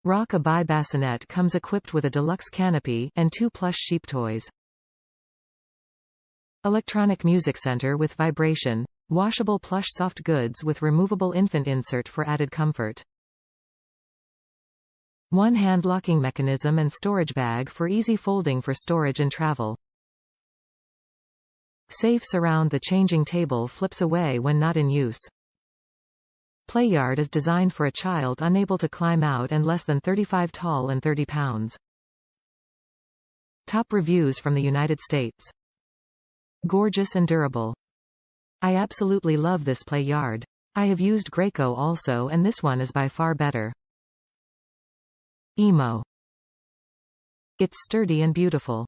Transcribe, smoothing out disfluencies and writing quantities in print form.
Rock-a-bye bassinet comes equipped with a deluxe canopy, and 2 plush sheep toys. Electronic music center with vibration. Washable plush soft goods with removable infant insert for added comfort. 1 hand locking mechanism and storage bag for easy folding for storage and travel. Safe surround. The changing table flips away when not in use. Playard is designed for a child unable to climb out and less than 35 tall and 30 pounds. Top reviews from the United States. Gorgeous and durable. I absolutely love this Playard. I have used Graco also, and this one is by far better. Emo. It's sturdy and beautiful.